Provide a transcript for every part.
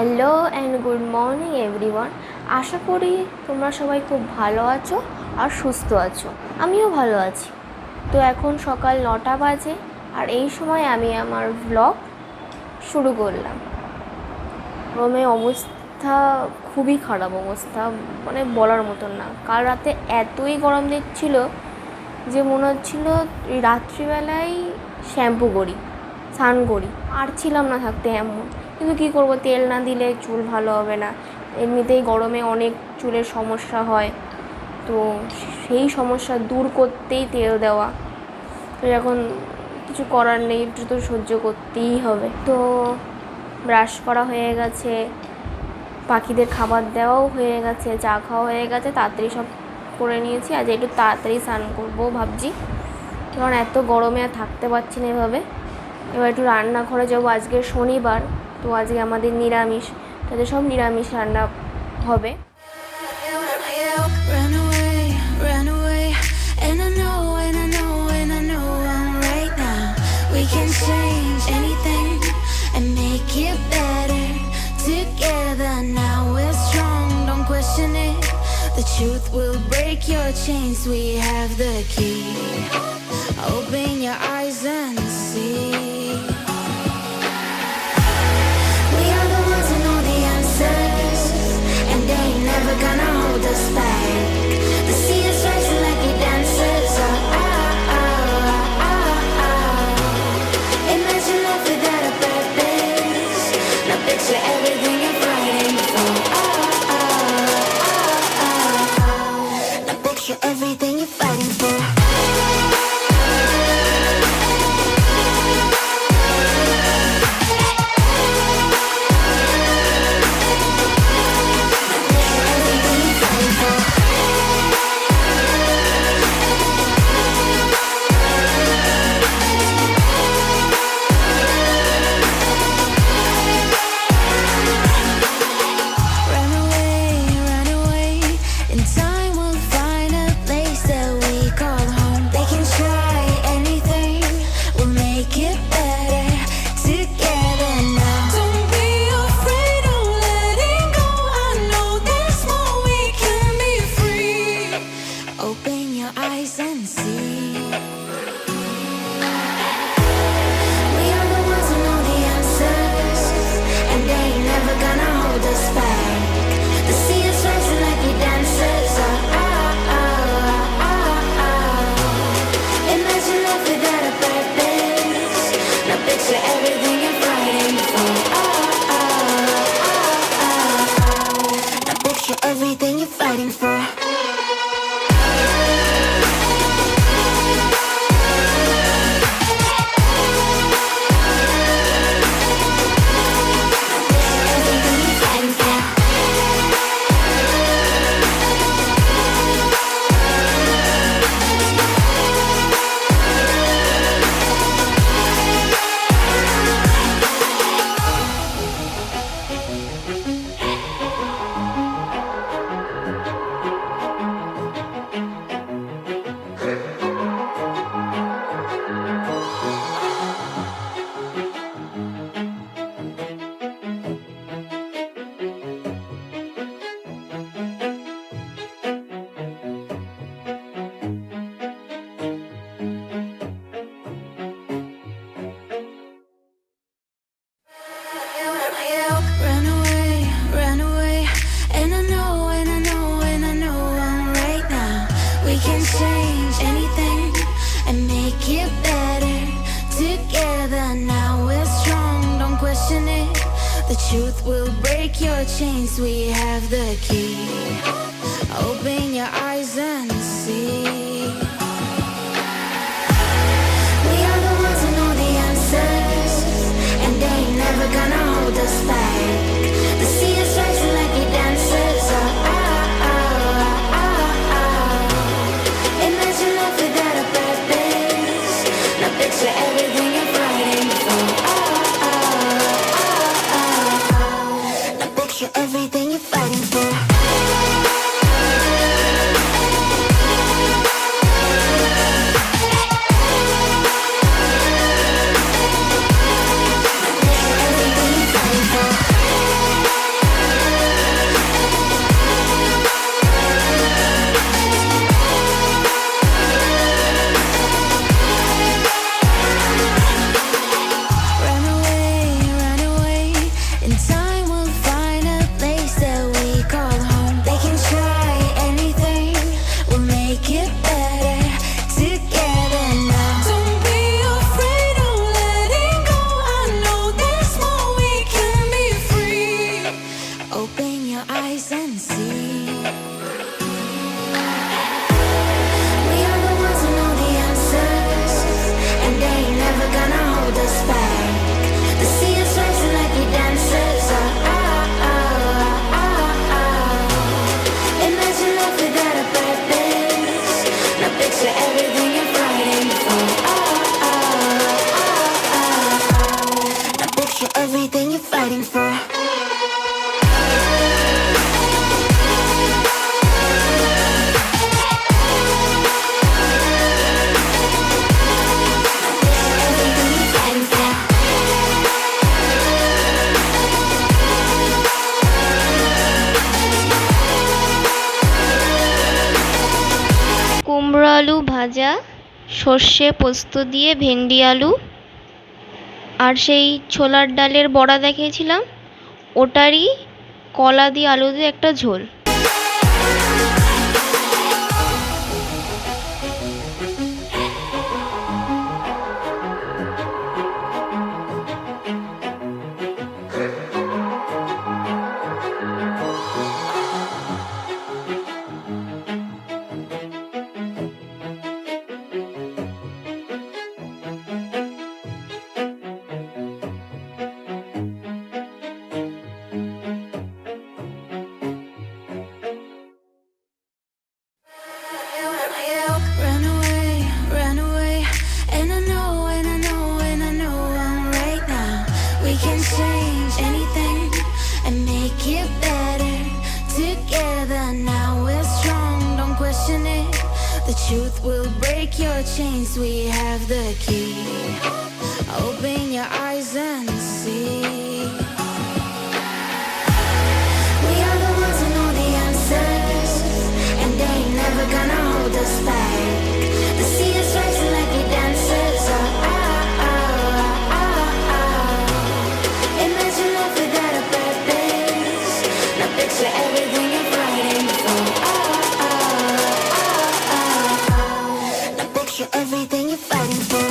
Hello and good morning everyone. আশা করি তোমরা সবাই খুব ভালো আছো আর সুস্থ আছো। আমিও ভালো আছি। তো এখন সকাল 9টা বাজে আর এই সময় আমি আমার ব্লগ শুরু করলাম। গরমে অবস্থা খুবই খারাপ অবস্থা, মানে বলার মতন না। কাল রাতে এতই গরম দিচ্ছিল যে মনে হচ্ছিল রাত্রিবেলায় শ্যাম্পু করি, স্নান করি, আর ছিলাম না থাকতে এমন। কিন্তু কী করবো, তেল না দিলে চুল ভালো হবে না। এমনিতেই গরমে অনেক চুলের সমস্যা হয়, তো সেই সমস্যা দূর করতেই তেল দেওয়া। তো এখন কিছু করার নেই, একটু তো সহ্য করতেই হবে। তো ব্রাশ করা হয়ে গেছে, পাখিদের খাবার দেওয়াও হয়ে গেছে, চা খাওয়া হয়ে গেছে, তাড়াতাড়ি সব করে নিয়েছি। আজ একটু তাড়াতাড়ি স্নান করবো ভাবছি, কারণ এত গরমে আর থাকতে পারছি না এভাবে। এবার একটু রান্নাঘরে যাবো। আজকে শনিবার, তো আজকে আমাদের নিরামিষ, তাদের সব নিরামিষ রান্না হবে। The truth will break your chains. We have the key. Open your eyes and see. We are the ones who know the answers, and they ain't never gonna hold us back. The sea is rising like it dances. Imagine life without a purpose. Now picture everything you're fighting for. Everything you're fighting for. Everything you're fighting for. Change anything and make it better together. Now we're strong, don't question it. The truth will break your chains. We have the key. Open your eyes and see. We are the ones who know the answers, and they ain't never gonna hold us back. The sea is rising like it dances. Picture everything you're fighting for. Now picture everything you're fighting for. সর্ষে পোস্ত দিয়ে ভেন্ডি আলু, আর সেই ছোলার ডালের বড়া দেখিয়েছিলাম ওটারই কলা দিয়ে আলু দিয়ে একটা ঝোল। Run away, run away. And I know, and I know, and I know I'm right now. We can change anything and make it better. Together now we're strong, don't question it. The truth will break your chains, we have the key. Open your eyes and see. We are the ones who know the answers, and they ain't never gonna hold us back. The sea is rising like we dancers. Imagine life without a purpose. Now picture everything you're fighting for. Now picture everything you're fighting for.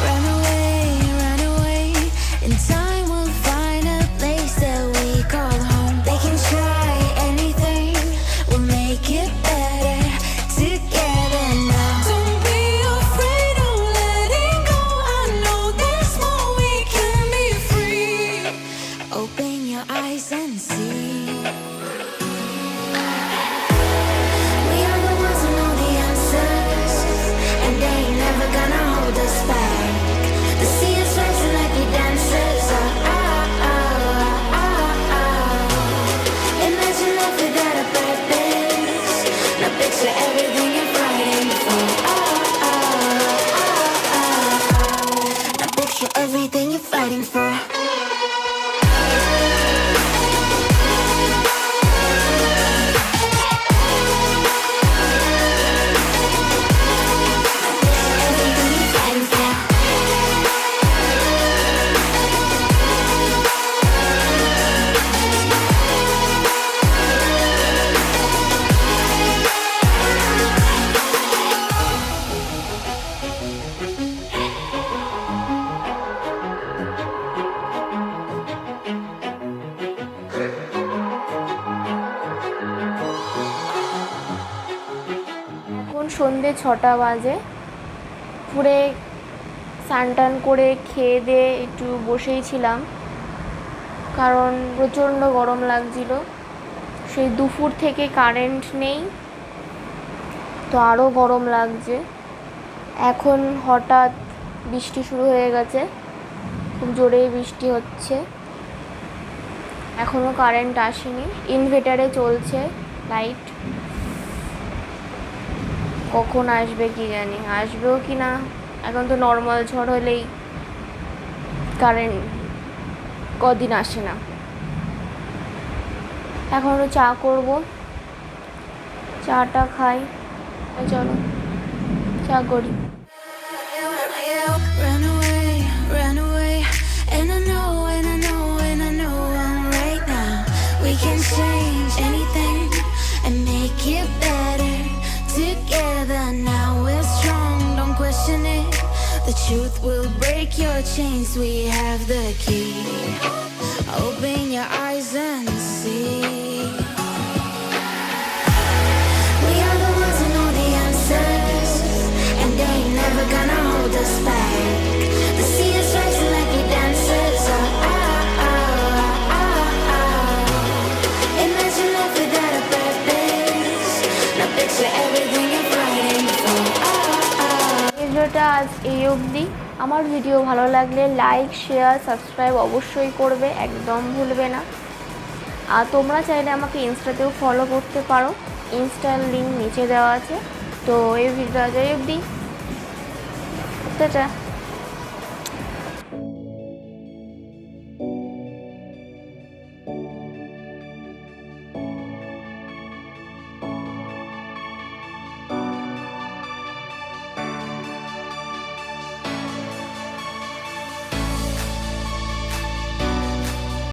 Run away, in time we'll find a place that we call home. They can try anything, we'll make it better together now. Don't be afraid of letting go, I know there's more, we can be free. Open your eyes and see. We are the ones who know the answers, and they ain't never gonna hold us back. The sea is rising like we dancers. Imagine life without a purpose. Now picture everything you're fighting for. Now picture everything you're fighting for. Everything you're fighting for. এখন সন্ধে 6টা বাজে। পুরে স্নান টান করে খেয়ে দিয়ে একটু বসেই ছিলাম, কারণ প্রচণ্ড গরম লাগছিল। সেই দুপুর থেকে কারেন্ট নেই, তো আরও গরম লাগছে। এখন হঠাৎ বৃষ্টি শুরু হয়ে গেছে, খুব জোরেই বৃষ্টি হচ্ছে। এখনও কারেন্ট আসেনি, ইনভার্টারে চলছে লাইট। কখন আসবে কি জানি, আসবেও কি না। এখন তো নর্মাল ঝড় হলেই কারেন্ট কদিন আসে না। এখনও চা করব, চাটা খাই। চলো চা করি। Run away, run away. And I know, and I know, and I know I'm right now. We can change anything and make it better together now we're strong, don't question it. The truth will break your chains, we have the key. Open your eyes and see. We are the ones who know the answers, and they ain't never gonna hold us back. The sea is rising like we dancers. Imagine life without a purpose. Now picture everything you're fighting for. ভিডিওটা আজ এই অবধি। আমার video ভালো লাগলে like share subscribe অবশ্যই করবে, একদম ভুলবে না। আর তোমরা চাইলে আমাকে ইনস্টাতেও ফলো করতে পারো, ইনস্টার লিঙ্ক নিচে দেওয়া আছে। তো এই ভিডিওটা আজ এই অবধি, টাটা।